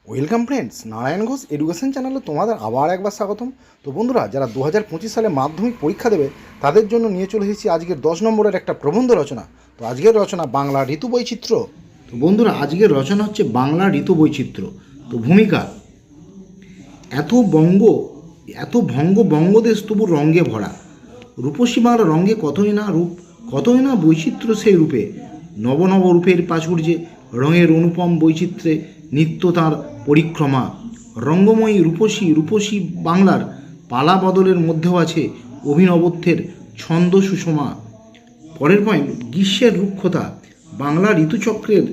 Welcome friends, Narayan Ghosh education চ্যানেলে তোমাদের আবার একবার স্বাগতম। তো বন্ধুরা, যারা 2025 সালে মাধ্যমিক পরীক্ষা দেবে তাদের জন্য নিয়ে চলে এসেছি আজকের 10 নম্বরের একটা প্রবন্ধ রচনা। তো আজকের রচনা বাংলা ঋতু বৈচিত্র্য। তো বন্ধুরা, আজকের রচনা হচ্ছে বাংলা ঋতু বৈচিত্র্য। তো ভূমিকা: এত ভঙ্গ বঙ্গদেশ তবু রঙ্গে ভরা, রূপসী বাংলা রঙ্গে কতই না বৈচিত্র্য সেই রূপে, নব নব রূপের প্রাচুর্যে রঙের অনুপম বৈচিত্র্যে নিত্য তাঁর পরিক্রমা। রঙ্গময়ী রূপসী বাংলার পালা বদলের মধ্যেও আছে অভিনবত্বের ছন্দ সুষমা। পরের পয়েন্ট: গ্রীষ্মের রুক্ষতা। বাংলা ঋতুচক্রের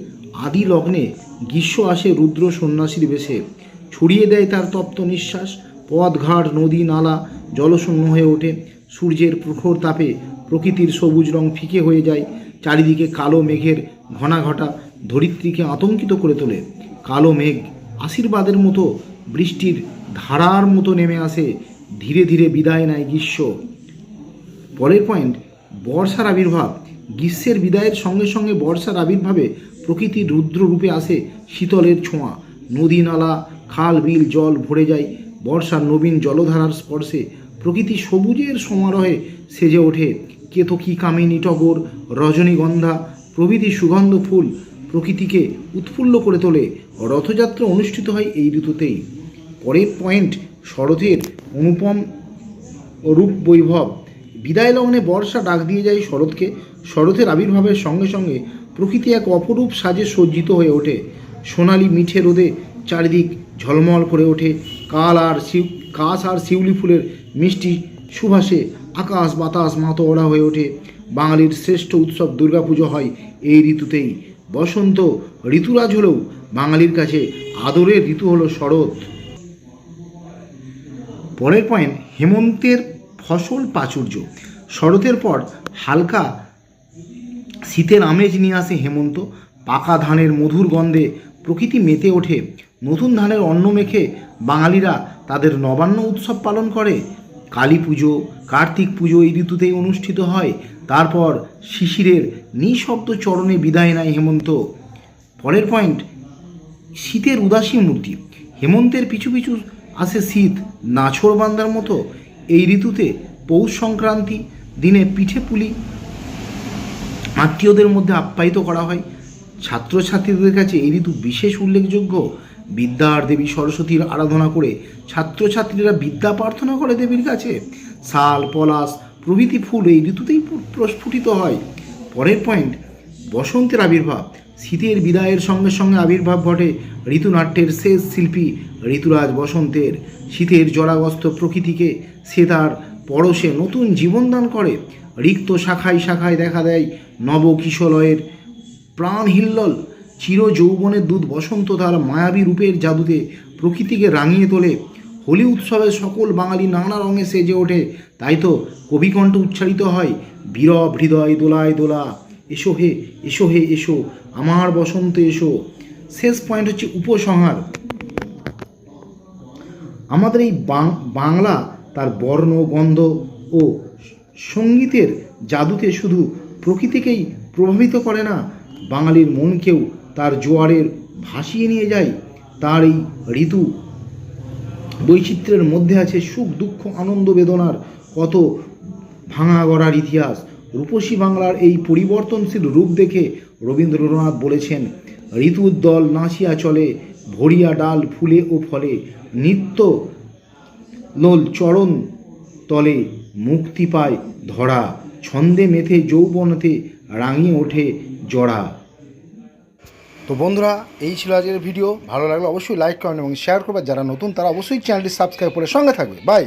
আদি লগ্নে গ্রীষ্ম আসে রুদ্র সন্ন্যাসীর বেশে, ছড়িয়ে দেয় তার তপ্ত নিঃশ্বাস। পথ ঘাট নদী নালা জলশূন্য হয়ে ওঠে, সূর্যের প্রখর তাপে প্রকৃতির সবুজ রং ফিকে হয়ে যায়। চারিদিকে কালো মেঘের ঘটা ধরিত্রীকে আতঙ্কিত করে তোলে। কালো মেঘ আশীর্বাদের মতো বৃষ্টির ধারার মতো নেমে আসে, ধীরে ধীরে বিদায় নেয় গ্রীষ্ম। পরের পয়েন্ট: বর্ষার আবির্ভাব। গ্রীষ্মের বিদায়ের সঙ্গে সঙ্গে বর্ষার আবির্ভাবে প্রকৃতির রুদ্র রূপে আসে শীতলের ছোঁয়া। নদী নালা খাল বিল জল ভরে যায় বর্ষার নবীন জলধারার স্পর্শে। প্রকৃতি সবুজের সমারোহে সেজে ওঠে। কেতকী, কামিনী, টগর, রজনীগন্ধা প্রভৃতি সুগন্ধ ফুল প্রকৃতিকে উৎফুল্ল করে তোলে। রথযাত্রা অনুষ্ঠিত হয় এই ঋতুতেই। পরের পয়েন্ট: শরতের অনুপম রূপ বৈভব। বিদায় লগ্নে বর্ষা ডাক দিয়ে যায় শরৎকে। শরতের আবির্ভাবের সঙ্গে সঙ্গে প্রকৃতি এক অপরূপ সাজে সজ্জিত হয়ে ওঠে। সোনালি মিঠে রোদে চারিদিক ঝলমল করে ওঠে। কাশ আর শিউলি ফুলের মিষ্টি সুভাষে আকাশ বাতাস মাতোয়ারা হয়ে ওঠে। বাঙালির শ্রেষ্ঠ উৎসব দুর্গাপুজো হয় এই ঋতুতেই। বসন্ত ঋতুরাজ হলেও বাঙালির কাছে আদরের ঋতু হলো শরৎ। পরের পয়েন্ট: হেমন্তের ফসল প্রাচুর্য। শরতের পর হালকা শীতের আমেজ নিয়ে আসে হেমন্ত। পাকা ধানের মধুর গন্ধে প্রকৃতি মেতে ওঠে। নতুন ধানের অন্ন মেখে বাঙালিরা তাদের নবান্ন উৎসব পালন করে। কালী পুজো, কার্তিক পুজো এই ঋতুতেই অনুষ্ঠিত হয়। তারপর শিশিরের নিঃশব্দ চরণে বিদায় নেয় হেমন্ত। পরের পয়েন্ট: শীতের উদাসী মূর্তি। হেমন্তের পিছু পিছু আসে শীত নাছোড়বান্দার মতো। এই ঋতুতে পৌষ সংক্রান্তি দিনে পিঠে পুলি আত্মীয়দের মধ্যে আপ্যায়িত করা হয়। ছাত্রছাত্রীদের কাছে এই ঋতু বিশেষ উল্লেখযোগ্য। বিদ্যার দেবী সরস্বতীর আরাধনা করে ছাত্রছাত্রীরা বিদ্যা প্রার্থনা করে দেবীর কাছে। শাল, পলাশ প্রভৃতি ফুল এই ঋতুতেই প্রস্ফুটিত হয়। পরের পয়েন্ট: বসন্তের আবির্ভাব। শীতের বিদায়ের সঙ্গে সঙ্গে আবির্ভাব ঘটে ঋতুনাট্যের শেষ শিল্পী ঋতুরাজ বসন্তের। শীতের জরাগ্রস্ত প্রকৃতিকে সে তার পরশে নতুন জীবনদান করে। রিক্ত শাখায় শাখায় দেখা দেয় নব কিশলয়ের প্রাণ হিল্লোল। চির যৌবনের দূত বসন্ত তার মায়াবী রূপের জাদুতে প্রকৃতিকে রাঙিয়ে তোলে। হোলি উৎসবে সকল বাঙালি নানা রঙে সেজে ওঠে। তাই তো কবিকণ্ঠ উচ্চারিত হয়: বীরব হৃদয় দোলায় দোলা, এসো হে এসো হে এসো আমার বসন্ত এসো। শেষ পয়েন্ট হচ্ছে উপসংহার। আমাদের এই বাংলা তার বর্ণ, গন্ধ ও সঙ্গীতের জাদুতে শুধু প্রকৃতিকেই প্রভাবিত করে না, বাঙালির মনকেও তার জোয়ারের ভাসিয়ে নিয়ে যায়। তার এই ঋতু বৈচিত্র্যের মধ্যে আছে সুখ দুঃখ আনন্দ বেদনার কত ভাঙা গড়ার ইতিহাস। রূপসী বাংলার এই পরিবর্তনশীল রূপ দেখে রবীন্দ্রনাথ বলেছেন: ঋতুর দল নাচিয়া চলে, ভরিয়া ডাল ফুলে ও ফলে, নিত্য লোল চরণ তলে মুক্তি পায় ধরা, ছন্দে মেথে যৌবনতে রাঙিয়ে ওঠে জড়া। তো বন্ধুরা, এই ছিল আজকের ভিডিও। ভালো লাগলে অবশ্যই লাইক করবেন এবং শেয়ার করবেন। যারা নতুন তারা অবশ্যই চ্যানেলটি সাবস্ক্রাইব করে সঙ্গে থাকবে। বাই।